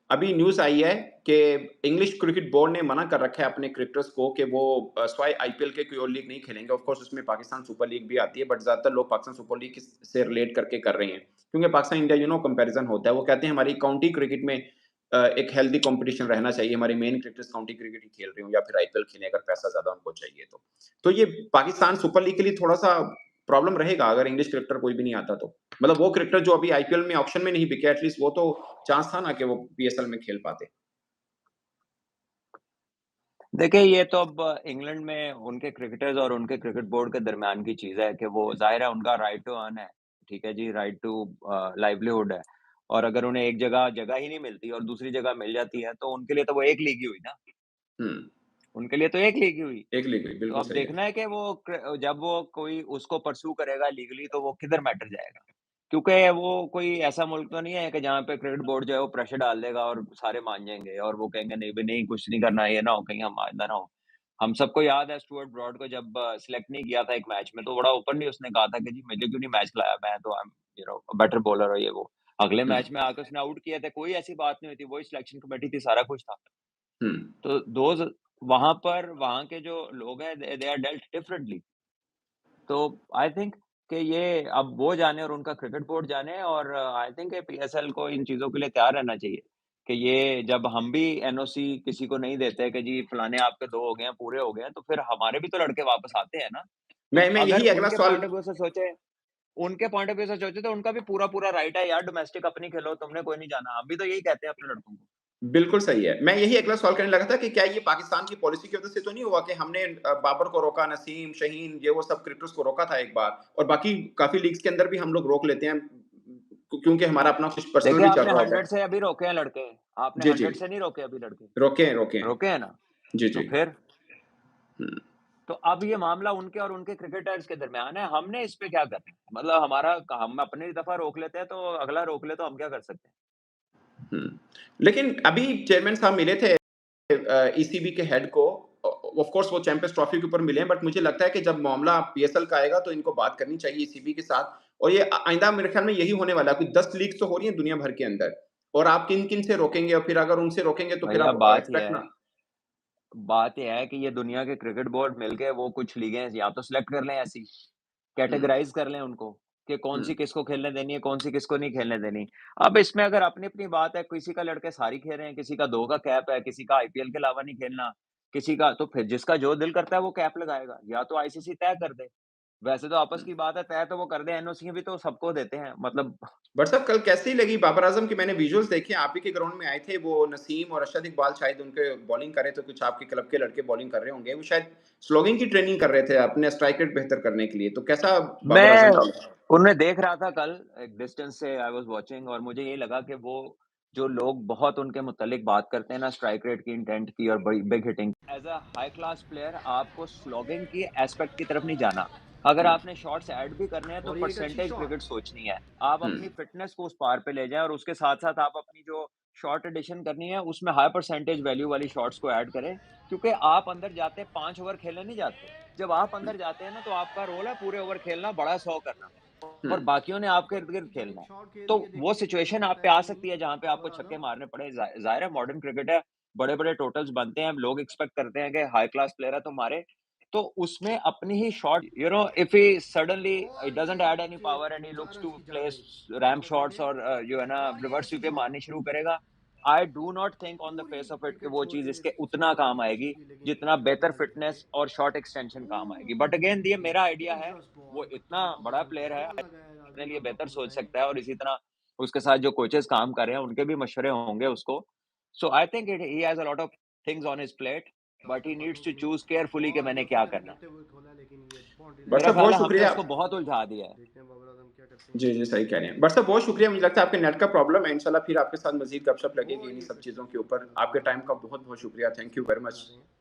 अभी न्यूज़ आई है कि इंग्लिश क्रिकेट बोर्ड ने मना कर रखा है अपने क्रिकेटर्स को कि वो सिवाय आईपीएल के कोई और लीग नहीं खेलेंगे। ऑफ कोर्स उसमें पाकिस्तान सुपर लीग भी आती है, बट ज़्यादातर लोग पाकिस्तान सुपर लीग से रिलेट करके कर रहे हैं। क्योंकि पाकिस्तान इंडिया कंपैरिज़न होता है। वो कहते हैं हमारी काउंटी क्रिकेट में एक हेल्दी कॉम्पिटिशन रहना चाहिए। हमारे मेन क्रिकेटर्स काउंटी क्रिकेट ही खेल रहे हों या फिर आईपीएल खेलें अगर पैसा ज़्यादा उनको चाहिए तो। तो ये पाकिस्तान सुपर लीग के लिए थोड़ा-सा प्रॉब्लम रहेगा अगर इंग्लिश क्रिकेटर कोई भी नहीं आता तो। मतलब वो क्रिकेटर जो अभी आईपीएल में ऑक्शन में नहीं बिके, एटलीस्ट वो तो चांस था ना कि वो पीएसएल में खेल पाते। देखिए, ये तो अब इंग्लैंड में उनके क्रिकेटर्स और उनके क्रिकेट बोर्ड के दरमियान की चीज़ है कि वो ज़ाहिर है उनका राइट टू अर्न है, ठीक है जी, राइट टू लाइवलीहुड है। और अगर उन्हें एक जगह जगह ही नहीं मिलती और दूसरी जगह मिल जाती है, तो उनके लिए तो वो एक लीग ही हुई ना, हुँ, उनके लिए तो एक लीग ही हुई। एक लीग हुई, तो बिल्कुल अब सही है। देखना है कि वो जब वो कोई उसको परस्यू करेगा लीगली तो वो किधर मैटर जाएगा। क्योंकि वो कोई ऐसा मुल्क तो नहीं है कि जहाँ पे क्रिकेट बोर्ड जो है वो प्रेशर डाल देगा और सारे मान जाएँगे और वो कहेंगे नहीं भई नहीं कुछ नहीं करना, ये ना हो कहीं हम आइंदा ना हो। हम सबको याद है स्टुअर्ट ब्रॉड को जब सेलेक्ट नहीं किया था एक मैच में तो बड़ा ओपनली उसने कहा था कि जी मुझे क्यों नहीं मैच खिलाया, मैं तो आई एम बेटर बॉलर और ये वो। अगले हुँ, मैच में आके उसने आउट किया था, कोई ऐसी बात नहीं हुई थी, वही सिलेक्शन कमेटी थी, सारा कुछ था। हुँ, तो दोज़ वहाँ पर वहाँ के जो लोग हैं दे आर डेल्ट डिफरेंटली। तो आई थिंक कि ये अब वो जाने और उनका क्रिकेट बोर्ड जाने और आई थिंक पीएसएल को इन चीज़ों के लिए तैयार रहना चाहिए कि ये जब हम भी एनओसी किसी को नहीं देते कि जी फलाने आपके 2 हो गए हैं, पूरे हो गए हैं, तो फिर हमारे भी तो लड़के वापस आते हैं ना। तो मैं अगर यही अगला सवाल उनके पॉइंट ऑफ व्यू से सोचे तो उनका भी पूरा-पूरा राइट है यार डोमेस्टिक अपनी खेलो, तुमने कोई नहीं जाना। हम भी तो यही कहते हैं अपने लड़कों को। बिल्कुल सही है। मैं यही अगला सवाल करने लगा था कि क्या ये पाकिस्तान की पॉलिसी की वज़ह से तो नहीं हुआ कि हमने बाबर को रोका, नसीम, शहीन ये वो सब क्रिकेटर्स को रोका था एक बार और बाकी काफ़ी लीग्स के अंदर भी हम लोग रोक लेते हैं क्योंकि हमारा अपना कुछ पर्सनल देखिए भी चल आपने रहा होता 100 है। से अभी रोके हैं लड़के, आपने जी, जी। 100 से नहीं रोके अभी लड़के, रोके हैं, रोके हैं। रोके हैं ना? जी, तो जी। फिर? हुँ। तो अब ये मामला उनके और उनके क्रिकेटर्स के दरमियान है, हमने इस पे क्या करना है? मतलब हमारा हम अपनी दफ़ा रोक लेते हैं, तो अगला रोक ले तो हम क्या कर सकते हैं? हुँ। लेकिन अभी चेयरमैन साहब मिले थे ईसीबी के हेड को ऑफ कोर्स वो चैंपियंस ट्रॉफी के ऊपर मिले हैं, बट मुझे लगता है कि जब मामला पीएसएल का आएगा तो इनको बात करनी चाहिए ईसीबी के साथ और ये आइंदा मेरे ख्याल में यही होने वाला है, कुछ 10 लीग्स तो हो रही हैं दुनिया भर के अंदर और आप किन-किन से रोकेंगे और फिर अगर उनसे रोकेंगे तो फिर भैया आप एक्सपेक्ट ना बात ये है कि ये दुनिया के क्रिकेट बोर्ड मिलके वो कुछ लीगें या तो सिलेक्ट कर लें ऐसी, हुँ, कैटेगराइज़ कर लें उनको, कि हुँ, कौन-सी किसको खेलने देनी है, कौन-सी किसको नहीं खेलने देनी। अब इसमें अगर अपनी-अपनी बात है, किसी का लड़के सारी खेल रहे हैं, किसी का 2 का कैप है, किसी का आईपीएल के अलावा नहीं खेलना, किसी का तो फिर जिसका जो दिल करता है वो कैप लगाएगा, या तो आईसीसी तय कर दे। वैसे तो आपस हुँ। की बात है, तय तो वो कर दें, एनओसी भी तो सबको देते हैं, मतलब बट साहब कल कैसी लगी बाबर आज़म की मैंने विजुअल्स देखे आप ही के ग्राउंड में आए थे, वो नसीम और अरशद इकबाल शायद उनके बॉलिंग कर रहे थे, कुछ आपके क्लब के लड़के बॉलिंग कर रहे होंगे, वो शायद स्लोगिंग की ट्रेनिंग कर रहे थे अपने स्ट्राइक रेट बेहतर करने के लिए, तो कैसा बाबर मैं आज़म का उन्हें देख रहा था कल एक डिस्टेंस से आई वाज़ वाचिंग और मुझे ये लगा कि वो जो लोग बहुत उनके मुतालिक बात करते हैं ना स्ट्राइक रेट की, इंटेंट की और बड़ी big hitting as a high class player आपको स्लॉगिंग की एस्पेक्ट की तरफ नहीं जाना। अगर हुँ, आपने शॉट्स ऐड भी करने हैं तो और ये एक अच्छी परसेंटेज शॉट। क्रिकेट सोचनी है। आप हुँ, अपनी फिटनेस को उस पार पे ले जाएँ और उसके साथ-साथ आप अपनी जो शॉट एडिशन करनी है उसमें हाई परसेंटेज वैल्यू वाली शॉट्स को ऐड करें, क्योंकि आप अंदर जाते 5 ओवर खेलने नहीं जाते। जब आप हुँ, अंदर जाते हैं ना तो आपका रोल है पूरे ओवर खेलना, बड़ा 100 करना। हुँ, और बाकियों ने आपके इर्द-गिर्द कि जब खेलना एक है। शॉट खेल तो दिए वो देखिए सिचुएशन क्या आप होता पे है आ कि सकती है जहाँ पे आपको बाबर छक्के आजम मारने पड़े। ज़ाहिर है मॉडर्न क्रिकेट है, बड़े-बड़े टोटल्स बनते हैं, लोग एक्सपेक्ट करते हैं कि हाई क्लास प्लेयर है तो मारे। तो उसमें अपनी ही shot if he suddenly he doesn't add any कि power and he 4 looks run to की चाल प्लेस आई रैम्प तो शॉट्स कहते हैं और जो है ना और ये एक रिवर्स अच्छी स्वीपें शॉट मारनी शुरू करेगा। I do not think on the पूरी फेस ऑफ इट कि विकेट वो छोड़ चीज़ के इसके छक्का उतना मारने काम की आएगी, कोशिश की लेकिन जितना बेहतर बल्ला निकल फिटनेस गया। और शॉट एक्सटेंशन काम आएगी। बट अगेन ये मेरा ओह आइडिया है, डेंजरस वो बॉल इतना बड़ा और प्लेयर है, कहाँ लगाया अपने राजू लिए आप बेहतर आपको सोच बताएं। सकता है और इसी तरह उसके साथ जो कोचेज़ काम कर रहे हैं, उनके भी मशवरे होंगे उसको। So I think he has a lot of things on his plate, but he needs to choose carefully कि बहुत मैंने क्या दफा ऐसे करना है। करते हुए खोला लेकिन ये बाउंड्री बट नहीं मेरा साहब गई। ख़्याल बहुत है हमने शुक्रिया उसको बहुत उलझा दिया है। देखते हैं बाबर आजम क्या करते हैं। जी, जी, सही कह रहे हैं। बट साहब बहुत शुक्रिया मुझे लगता है आपके नेट का प्रॉब्लम है, इंशाल्लाह फिर आपके साथ मज़ीद गपशप लगेगी और इन्हीं ये एक सब अच्छा चीज़ों के बॉल ऊपर। खेला था आपके बाबर टाइम ने का बहुत-बहुत शुक्रिया। थैंक यू वेरी बना मच। रहे हैं।